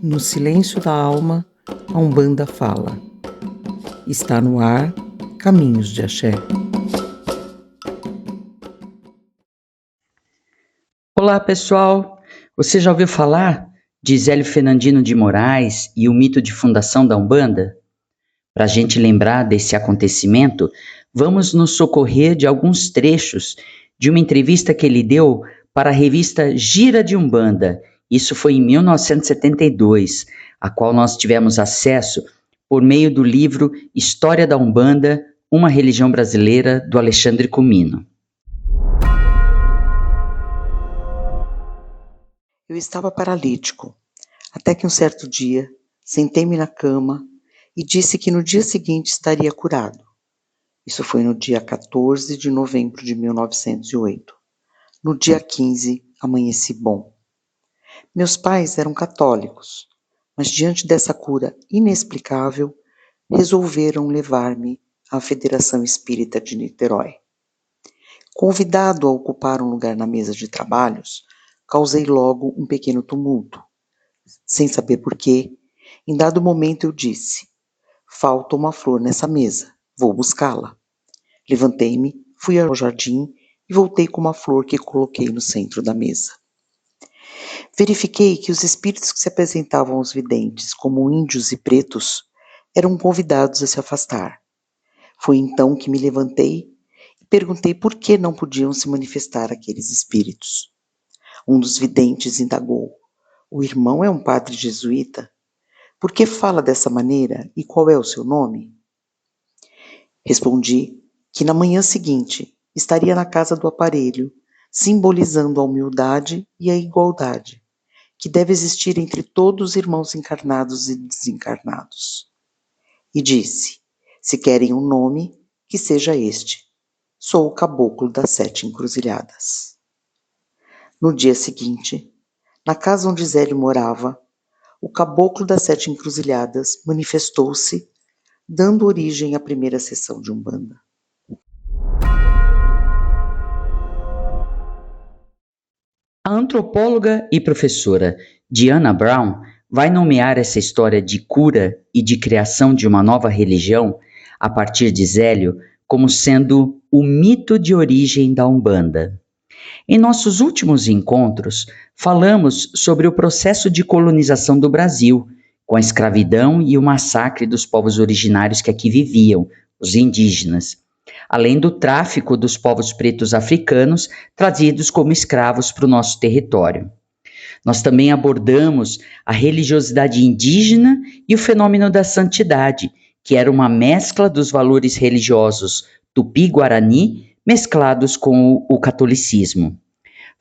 No silêncio da alma, a Umbanda fala. Está no ar, Caminhos de Axé. Olá, pessoal! Você já ouviu falar de Zélio Fernandino de Moraes e o mito de fundação da Umbanda? Para a gente lembrar desse acontecimento, vamos nos socorrer de alguns trechos de uma entrevista que ele deu para a revista Gira de Umbanda. Isso foi em 1972, a qual nós tivemos acesso por meio do livro História da Umbanda, uma religião brasileira, do Alexandre Comino. Eu estava paralítico, até que um certo dia sentei-me na cama e disse que no dia seguinte estaria curado. Isso foi no dia 14 de novembro de 1908. No dia 15, amanheci bom. Meus pais eram católicos, mas diante dessa cura inexplicável, resolveram levar-me à Federação Espírita de Niterói. Convidado a ocupar um lugar na mesa de trabalhos, causei logo um pequeno tumulto. Sem saber porquê, em dado momento eu disse: falta uma flor nessa mesa, vou buscá-la. Levantei-me, fui ao jardim e voltei com uma flor que coloquei no centro da mesa. Verifiquei que os espíritos que se apresentavam aos videntes como índios e pretos eram convidados a se afastar. Foi então que me levantei e perguntei por que não podiam se manifestar aqueles espíritos. Um dos videntes indagou: o irmão é um padre jesuíta? Por que fala dessa maneira e qual é o seu nome? Respondi que na manhã seguinte estaria na casa do aparelho, simbolizando a humildade e a igualdade, que deve existir entre todos os irmãos encarnados e desencarnados. E disse: se querem um nome, que seja este. Sou o caboclo das 7 encruzilhadas. No dia seguinte, na casa onde Zélio morava, o caboclo das 7 encruzilhadas manifestou-se, dando origem à primeira sessão de Umbanda. A antropóloga e professora Diana Brown vai nomear essa história de cura e de criação de uma nova religião, a partir de Zélio, como sendo o mito de origem da Umbanda. Em nossos últimos encontros, falamos sobre o processo de colonização do Brasil, com a escravidão e o massacre dos povos originários que aqui viviam, os indígenas, além do tráfico dos povos pretos africanos trazidos como escravos para o nosso território. Nós também abordamos a religiosidade indígena e o fenômeno da santidade, que era uma mescla dos valores religiosos tupi-guarani mesclados com o catolicismo.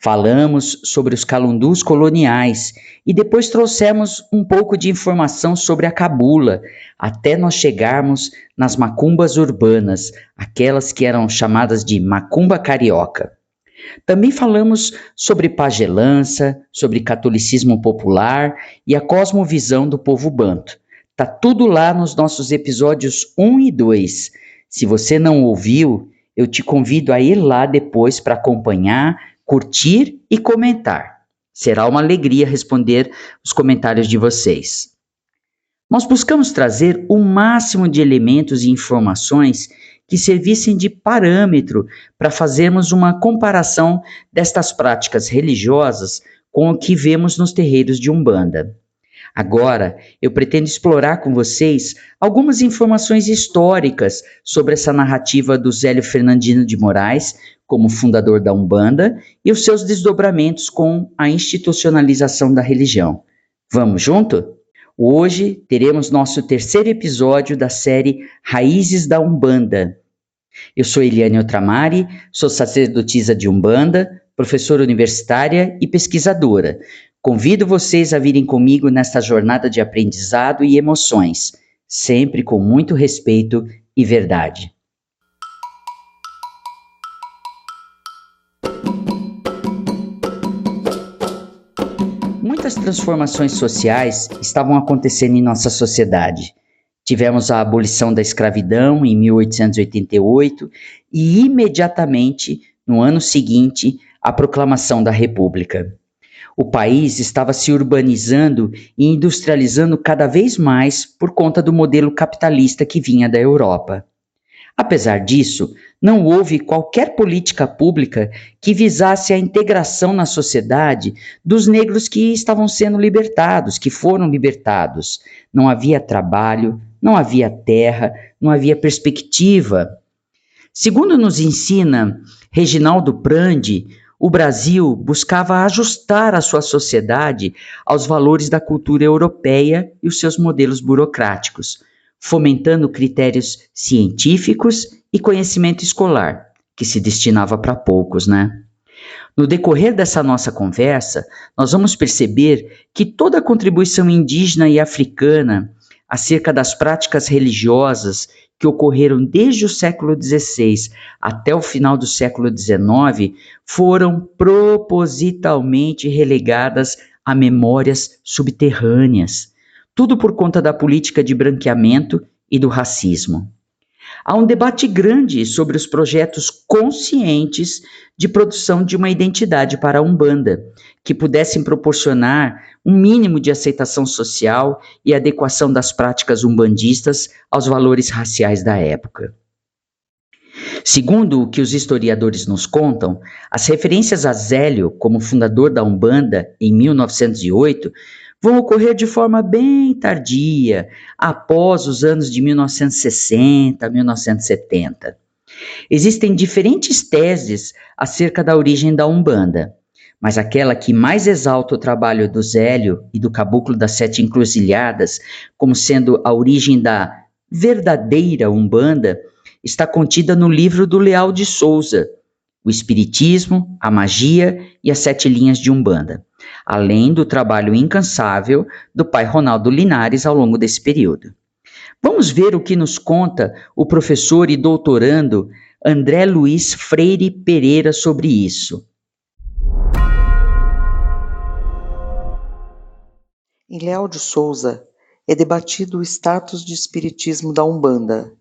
Falamos sobre os calundus coloniais e depois trouxemos um pouco de informação sobre a cabula, até nós chegarmos nas macumbas urbanas, aquelas que eram chamadas de macumba carioca. Também falamos sobre pagelança, sobre catolicismo popular e a cosmovisão do povo banto. Tá tudo lá nos nossos episódios 1 e 2. Se você não ouviu, eu te convido a ir lá depois para acompanhar, curtir e comentar. Será uma alegria responder os comentários de vocês. Nós buscamos trazer o máximo de elementos e informações que servissem de parâmetro para fazermos uma comparação destas práticas religiosas com o que vemos nos terreiros de Umbanda. Agora, eu pretendo explorar com vocês algumas informações históricas sobre essa narrativa do Zélio Fernandino de Moraes, como fundador da Umbanda, e os seus desdobramentos com a institucionalização da religião. Vamos junto? Hoje teremos nosso terceiro episódio da série Raízes da Umbanda. Eu sou Eliane Otramari, sou sacerdotisa de Umbanda, professora universitária e pesquisadora. Convido vocês a virem comigo nesta jornada de aprendizado e emoções, sempre com muito respeito e verdade. Muitas transformações sociais estavam acontecendo em nossa sociedade. Tivemos a abolição da escravidão em 1888 e imediatamente, no ano seguinte, a proclamação da República. O país estava se urbanizando e industrializando cada vez mais por conta do modelo capitalista que vinha da Europa. Apesar disso, não houve qualquer política pública que visasse a integração na sociedade dos negros que estavam sendo libertados, que foram libertados. Não havia trabalho, não havia terra, não havia perspectiva. Segundo nos ensina Reginaldo Prandi, o Brasil buscava ajustar a sua sociedade aos valores da cultura europeia e os seus modelos burocráticos, fomentando critérios científicos e conhecimento escolar, que se destinava para poucos, né? No decorrer dessa nossa conversa, nós vamos perceber que toda a contribuição indígena e africana acerca das práticas religiosas que ocorreram desde o século XVI até o final do século XIX foram propositalmente relegadas a memórias subterrâneas, tudo por conta da política de branqueamento e do racismo. Há um debate grande sobre os projetos conscientes de produção de uma identidade para a Umbanda, que pudessem proporcionar um mínimo de aceitação social e adequação das práticas umbandistas aos valores raciais da época. Segundo o que os historiadores nos contam, as referências a Zélio como fundador da Umbanda em 1908 vão ocorrer de forma bem tardia, após os anos de 1960, 1970. Existem diferentes teses acerca da origem da Umbanda, mas aquela que mais exalta o trabalho do Zélio e do Caboclo das Sete Encruzilhadas como sendo a origem da verdadeira Umbanda está contida no livro do Leal de Souza, O Espiritismo, a Magia e as Sete Linhas de Umbanda, além do trabalho incansável do pai Ronaldo Linares ao longo desse período. Vamos ver o que nos conta o professor e doutorando André Luiz Freire Pereira sobre isso. Em Leal de Souza é debatido o status de espiritismo da Umbanda.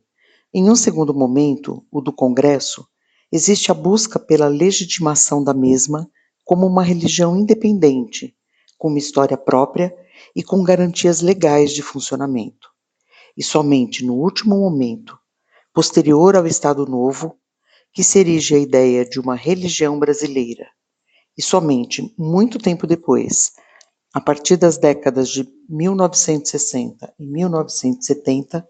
Em um segundo momento, o do Congresso, existe a busca pela legitimação da mesma como uma religião independente, com uma história própria e com garantias legais de funcionamento. E somente no último momento, posterior ao Estado Novo, que se erige a ideia de uma religião brasileira. E somente muito tempo depois, a partir das décadas de 1960 e 1970,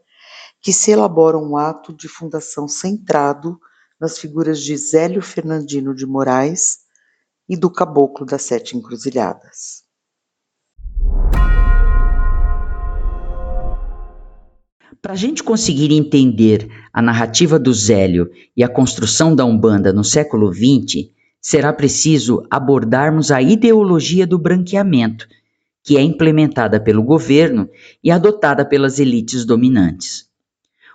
que se elabora um ato de fundação centrado nas figuras de Zélio Fernandino de Moraes e do Caboclo das Sete Encruzilhadas. Para a gente conseguir entender a narrativa do Zélio e a construção da Umbanda no século XX, será preciso abordarmos a ideologia do branqueamento, que é implementada pelo governo e adotada pelas elites dominantes.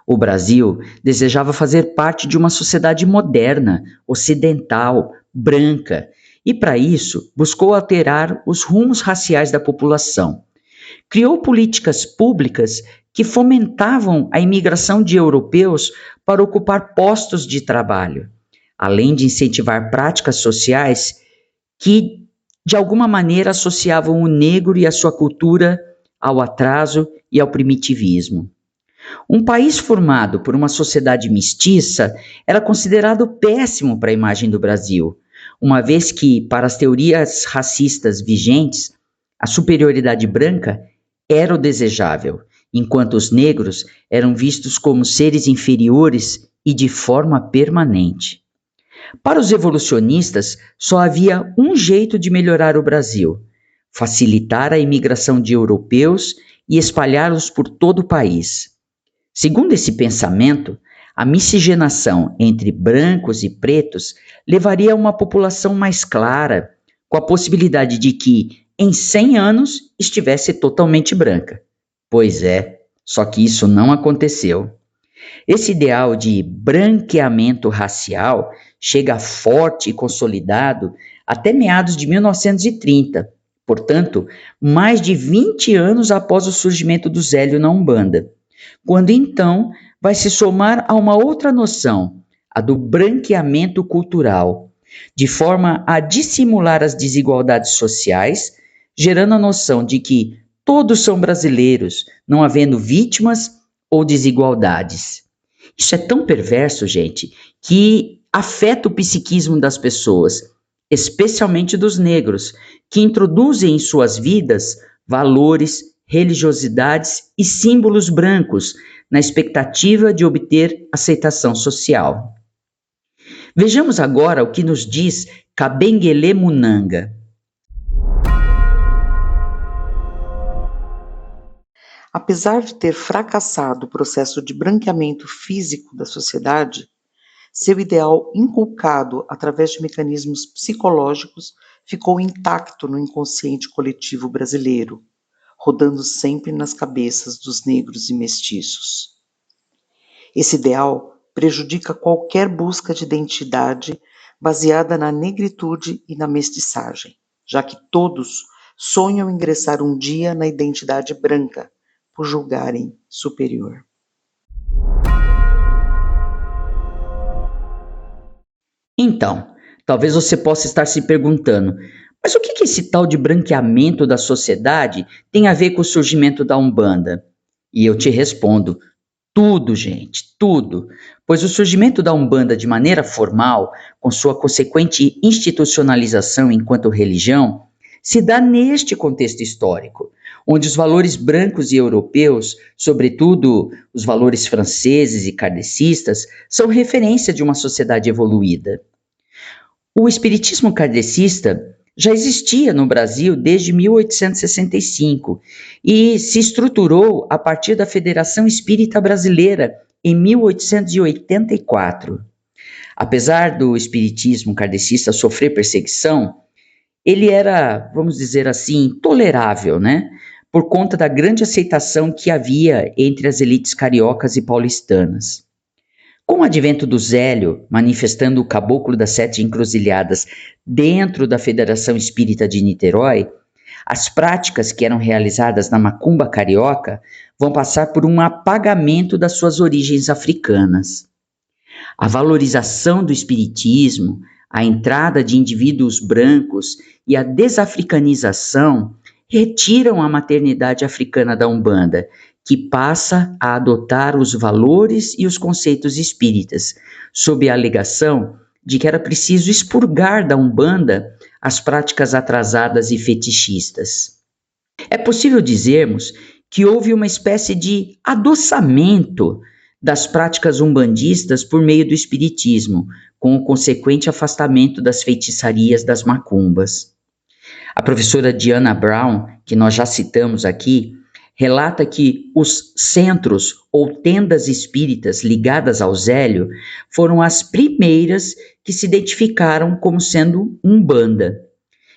O Brasil desejava fazer parte de uma sociedade moderna, ocidental, branca, e para isso buscou alterar os rumos raciais da população. Criou políticas públicas que fomentavam a imigração de europeus para ocupar postos de trabalho, além de incentivar práticas sociais que, de alguma maneira, associavam o negro e a sua cultura ao atraso e ao primitivismo. Um país formado por uma sociedade mestiça era considerado péssimo para a imagem do Brasil, uma vez que, para as teorias racistas vigentes, a superioridade branca era o desejável, enquanto os negros eram vistos como seres inferiores e de forma permanente. Para os evolucionistas, só havia um jeito de melhorar o Brasil: facilitar a imigração de europeus e espalhá-los por todo o país. Segundo esse pensamento, a miscigenação entre brancos e pretos levaria a uma população mais clara, com a possibilidade de que, em 100 anos, estivesse totalmente branca. Pois é, só que isso não aconteceu. Esse ideal de branqueamento racial chega forte e consolidado até meados de 1930, portanto, mais de 20 anos após o surgimento do Zélio na Umbanda, quando então vai se somar a uma outra noção, a do branqueamento cultural, de forma a dissimular as desigualdades sociais, gerando a noção de que todos são brasileiros, não havendo vítimas ou desigualdades. Isso é tão perverso, gente, que afeta o psiquismo das pessoas, especialmente dos negros, que introduzem em suas vidas valores, religiosidades e símbolos brancos, na expectativa de obter aceitação social. Vejamos agora o que nos diz Kabengele Munanga. Apesar de ter fracassado o processo de branqueamento físico da sociedade, seu ideal inculcado através de mecanismos psicológicos ficou intacto no inconsciente coletivo brasileiro, rodando sempre nas cabeças dos negros e mestiços. Esse ideal prejudica qualquer busca de identidade baseada na negritude e na mestiçagem, já que todos sonham ingressar um dia na identidade branca, por julgarem superior. Então, talvez você possa estar se perguntando, mas o que esse tal de branqueamento da sociedade tem a ver com o surgimento da Umbanda? E eu te respondo, tudo, gente, tudo. Pois o surgimento da Umbanda de maneira formal, com sua consequente institucionalização enquanto religião, se dá neste contexto histórico, onde os valores brancos e europeus, sobretudo os valores franceses e kardecistas, são referência de uma sociedade evoluída. O espiritismo kardecista já existia no Brasil desde 1865 e se estruturou a partir da Federação Espírita Brasileira em 1884. Apesar do espiritismo kardecista sofrer perseguição, ele era, vamos dizer assim, tolerável, né? Por conta da grande aceitação que havia entre as elites cariocas e paulistanas. Com o advento do Zélio, manifestando o caboclo das 7 encruzilhadas dentro da Federação Espírita de Niterói, as práticas que eram realizadas na macumba carioca vão passar por um apagamento das suas origens africanas. A valorização do espiritismo, a entrada de indivíduos brancos e a desafricanização retiram a maternidade africana da Umbanda, que passa a adotar os valores e os conceitos espíritas, sob a alegação de que era preciso expurgar da Umbanda as práticas atrasadas e fetichistas. É possível dizermos que houve uma espécie de adoçamento das práticas umbandistas por meio do espiritismo, com o consequente afastamento das feitiçarias das macumbas. A professora Diana Brown, que nós já citamos aqui, relata que os centros ou tendas espíritas ligadas ao Zélio foram as primeiras que se identificaram como sendo Umbanda.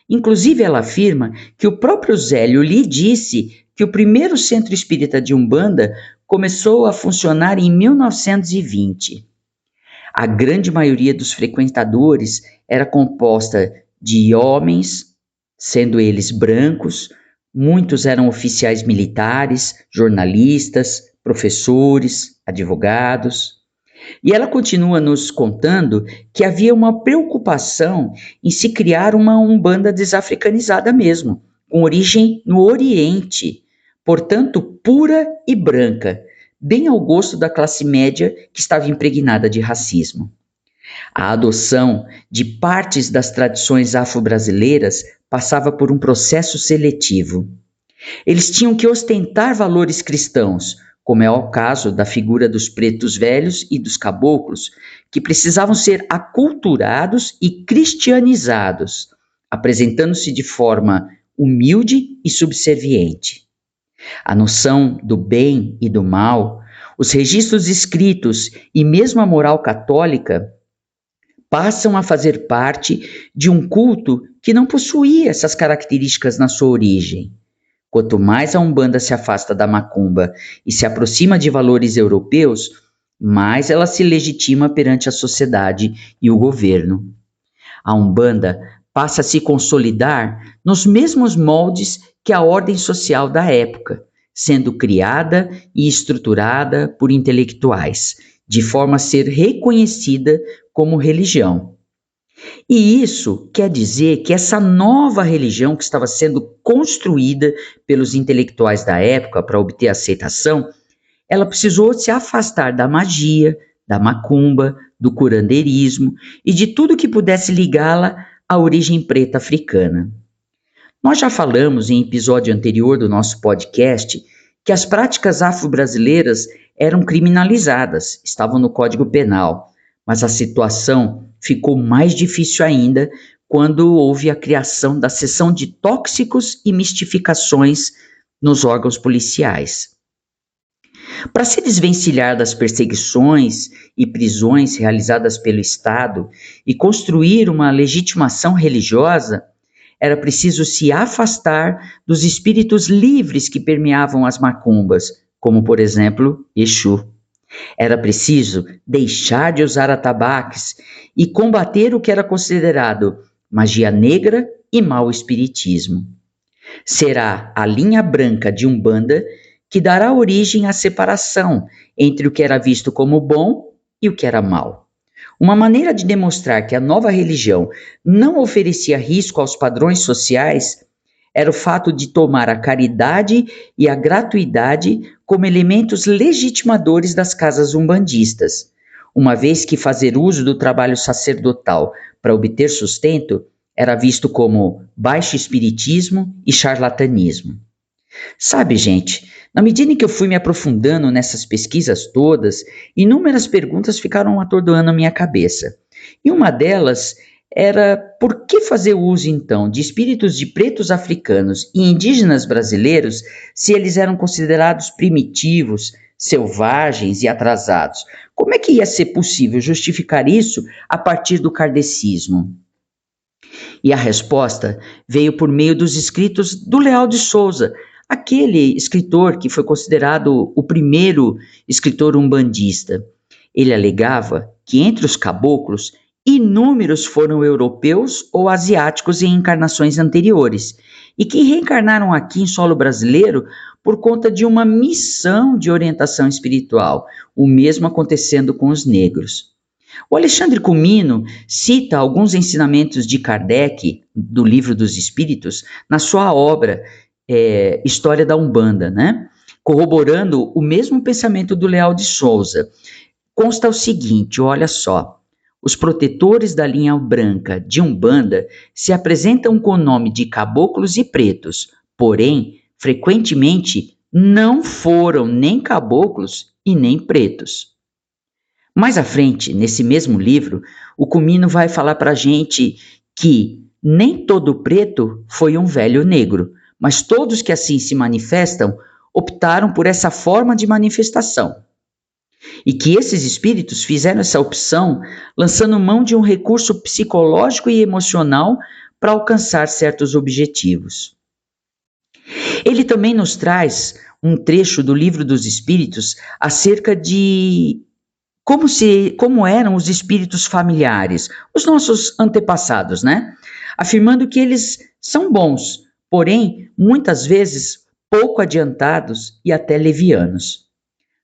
Inclusive, ela afirma que o próprio Zélio lhe disse que o primeiro centro espírita de Umbanda começou a funcionar em 1920. A grande maioria dos frequentadores era composta de homens, sendo eles brancos. Muitos eram oficiais militares, jornalistas, professores, advogados. E ela continua nos contando que havia uma preocupação em se criar uma Umbanda desafricanizada mesmo, com origem no Oriente, portanto pura e branca, bem ao gosto da classe média que estava impregnada de racismo. A adoção de partes das tradições afro-brasileiras passava por um processo seletivo. Eles tinham que ostentar valores cristãos, como é o caso da figura dos pretos velhos e dos caboclos, que precisavam ser aculturados e cristianizados, apresentando-se de forma humilde e subserviente. A noção do bem e do mal, os registros escritos e mesmo a moral católica passam a fazer parte de um culto que não possuía essas características na sua origem. Quanto mais a Umbanda se afasta da macumba e se aproxima de valores europeus, mais ela se legitima perante a sociedade e o governo. A Umbanda passa a se consolidar nos mesmos moldes que a ordem social da época, sendo criada e estruturada por intelectuais, de forma a ser reconhecida como religião. E isso quer dizer que essa nova religião que estava sendo construída pelos intelectuais da época para obter aceitação, ela precisou se afastar da magia, da macumba, do curandeirismo e de tudo que pudesse ligá-la à origem preta africana. Nós já falamos em episódio anterior do nosso podcast que as práticas afro-brasileiras eram criminalizadas, estavam no Código Penal, mas a situação ficou mais difícil ainda quando houve a criação da seção de tóxicos e mistificações nos órgãos policiais. Para se desvencilhar das perseguições e prisões realizadas pelo Estado e construir uma legitimação religiosa, era preciso se afastar dos espíritos livres que permeavam as macumbas, como por exemplo Exu. Era preciso deixar de usar atabaques e combater o que era considerado magia negra e mau espiritismo. Será a linha branca de Umbanda que dará origem à separação entre o que era visto como bom e o que era mal. Uma maneira de demonstrar que a nova religião não oferecia risco aos padrões sociais era o fato de tomar a caridade e a gratuidade como elementos legitimadores das casas umbandistas, uma vez que fazer uso do trabalho sacerdotal para obter sustento era visto como baixo espiritismo e charlatanismo. Sabe, gente, na medida em que eu fui me aprofundando nessas pesquisas todas, inúmeras perguntas ficaram atordoando a minha cabeça. E uma delas era por que fazer uso, então, de espíritos de pretos africanos e indígenas brasileiros se eles eram considerados primitivos, selvagens e atrasados? Como é que ia ser possível justificar isso a partir do kardecismo? E a resposta veio por meio dos escritos do Leal de Souza, aquele escritor que foi considerado o primeiro escritor umbandista. Ele alegava que entre os caboclos, inúmeros foram europeus ou asiáticos em encarnações anteriores, e que reencarnaram aqui em solo brasileiro por conta de uma missão de orientação espiritual, o mesmo acontecendo com os negros. O Alexandre Comino cita alguns ensinamentos de Kardec, do Livro dos Espíritos, na sua obra História da Umbanda, né? Corroborando o mesmo pensamento do Leal de Souza. Consta o seguinte, olha só: os protetores da linha branca de Umbanda se apresentam com o nome de caboclos e pretos, porém, frequentemente, não foram nem caboclos e nem pretos. Mais à frente, nesse mesmo livro, o Comino vai falar para a gente que nem todo preto foi um velho negro, mas todos que assim se manifestam optaram por essa forma de manifestação. E que esses espíritos fizeram essa opção lançando mão de um recurso psicológico e emocional para alcançar certos objetivos. Ele também nos traz um trecho do Livro dos Espíritos acerca de como eram os espíritos familiares, os nossos antepassados, né? Afirmando que eles são bons, porém, muitas vezes, pouco adiantados e até levianos.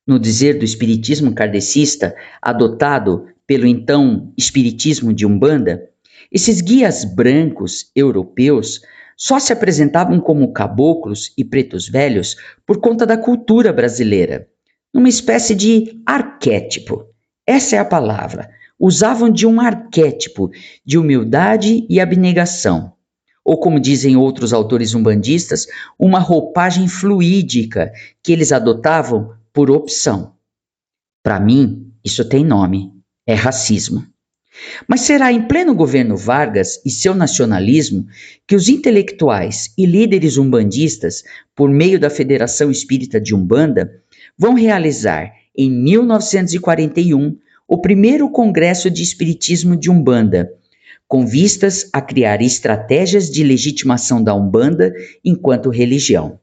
No dizer do espiritismo kardecista, adotado pelo então espiritismo de Umbanda, esses guias brancos europeus só se apresentavam como caboclos e pretos velhos por conta da cultura brasileira, numa espécie de arquétipo. Essa é a palavra. Usavam de um arquétipo de humildade e abnegação. Ou, como dizem outros autores umbandistas, uma roupagem fluídica que eles adotavam por opção. Para mim, isso tem nome. É racismo. Mas será em pleno governo Vargas e seu nacionalismo que os intelectuais e líderes umbandistas, por meio da Federação Espírita de Umbanda, vão realizar em 1941, o primeiro Congresso de Espiritismo de Umbanda, com vistas a criar estratégias de legitimação da Umbanda enquanto religião.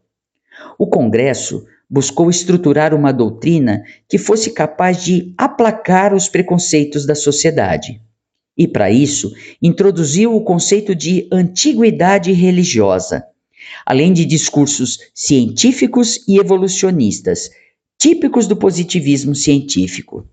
O Congresso buscou estruturar uma doutrina que fosse capaz de aplacar os preconceitos da sociedade. E, para isso, introduziu o conceito de antiguidade religiosa, além de discursos científicos e evolucionistas, típicos do positivismo científico.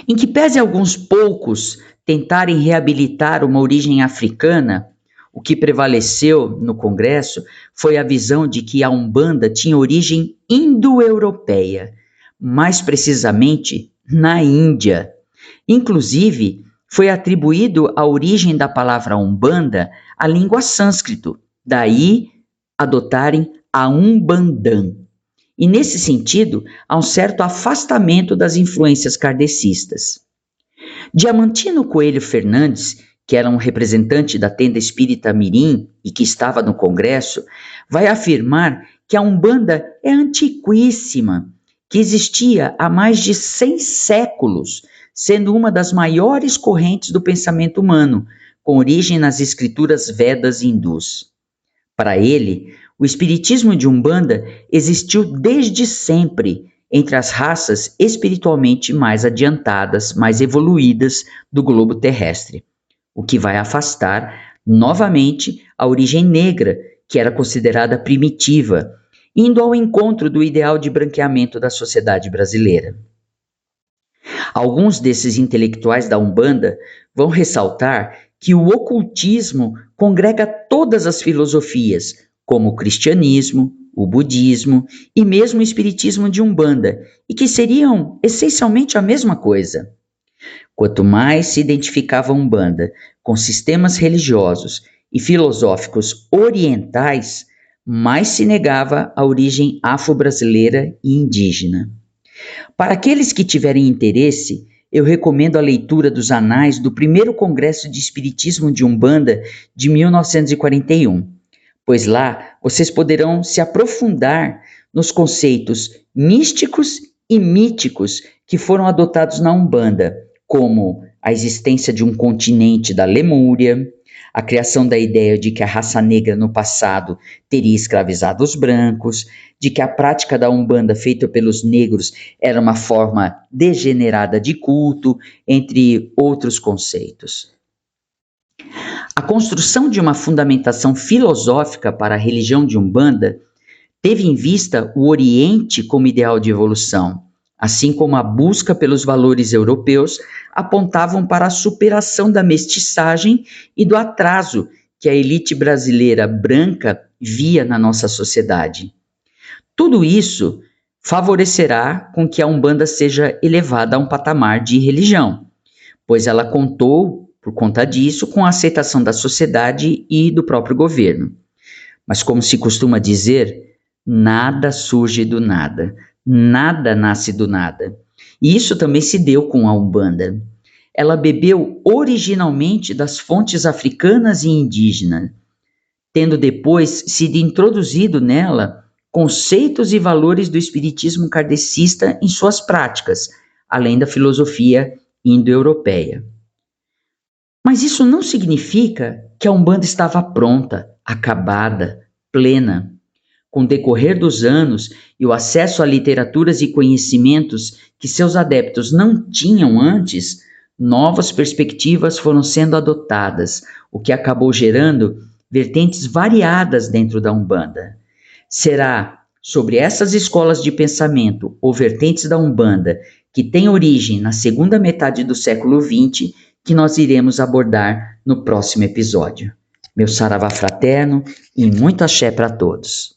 Em que pese alguns poucos tentarem reabilitar uma origem africana, o que prevaleceu no Congresso foi a visão de que a Umbanda tinha origem indo-europeia, mais precisamente na Índia. Inclusive, foi atribuído a origem da palavra Umbanda à língua sânscrito, daí adotarem a Umbandã. E nesse sentido, há um certo afastamento das influências kardecistas. Diamantino Coelho Fernandes, que era um representante da tenda espírita Mirim e que estava no Congresso, vai afirmar que a Umbanda é antiquíssima, que existia há mais de 100 séculos, sendo uma das maiores correntes do pensamento humano, com origem nas escrituras Vedas hindus. Para ele, o espiritismo de Umbanda existiu desde sempre entre as raças espiritualmente mais adiantadas, mais evoluídas do globo terrestre, o que vai afastar novamente a origem negra, que era considerada primitiva, indo ao encontro do ideal de branqueamento da sociedade brasileira. Alguns desses intelectuais da Umbanda vão ressaltar que o ocultismo congrega todas as filosofias, como o cristianismo, o budismo e mesmo o espiritismo de Umbanda, e que seriam essencialmente a mesma coisa. Quanto mais se identificava a Umbanda com sistemas religiosos e filosóficos orientais, mais se negava a origem afro-brasileira e indígena. Para aqueles que tiverem interesse, eu recomendo a leitura dos anais do primeiro Congresso de Espiritismo de Umbanda de 1941, pois lá vocês poderão se aprofundar nos conceitos místicos e míticos que foram adotados na Umbanda, como a existência de um continente da Lemúria, a criação da ideia de que a raça negra no passado teria escravizado os brancos, de que a prática da Umbanda feita pelos negros era uma forma degenerada de culto, entre outros conceitos. A construção de uma fundamentação filosófica para a religião de Umbanda teve em vista o Oriente como ideal de evolução, assim como a busca pelos valores europeus apontavam para a superação da mestiçagem e do atraso que a elite brasileira branca via na nossa sociedade. Tudo isso favorecerá com que a Umbanda seja elevada a um patamar de religião, pois ela contou, por conta disso, com a aceitação da sociedade e do próprio governo. Mas como se costuma dizer, nada surge do nada, nada nasce do nada. E isso também se deu com a Umbanda. Ela bebeu originalmente das fontes africanas e indígenas, tendo depois sido introduzido nela conceitos e valores do espiritismo kardecista em suas práticas, além da filosofia indo-europeia. Mas isso não significa que a Umbanda estava pronta, acabada, plena. Com o decorrer dos anos e o acesso a literaturas e conhecimentos que seus adeptos não tinham antes, novas perspectivas foram sendo adotadas, o que acabou gerando vertentes variadas dentro da Umbanda. Será sobre essas escolas de pensamento ou vertentes da Umbanda, que têm origem na segunda metade do século XX, que nós iremos abordar no próximo episódio. Meu saravá fraterno e muito axé para todos.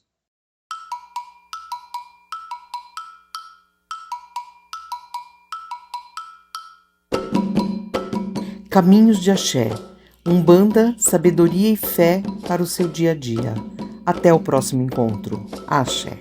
Caminhos de Axé. Umbanda, sabedoria e fé para o seu dia a dia. Até o próximo encontro. Axé.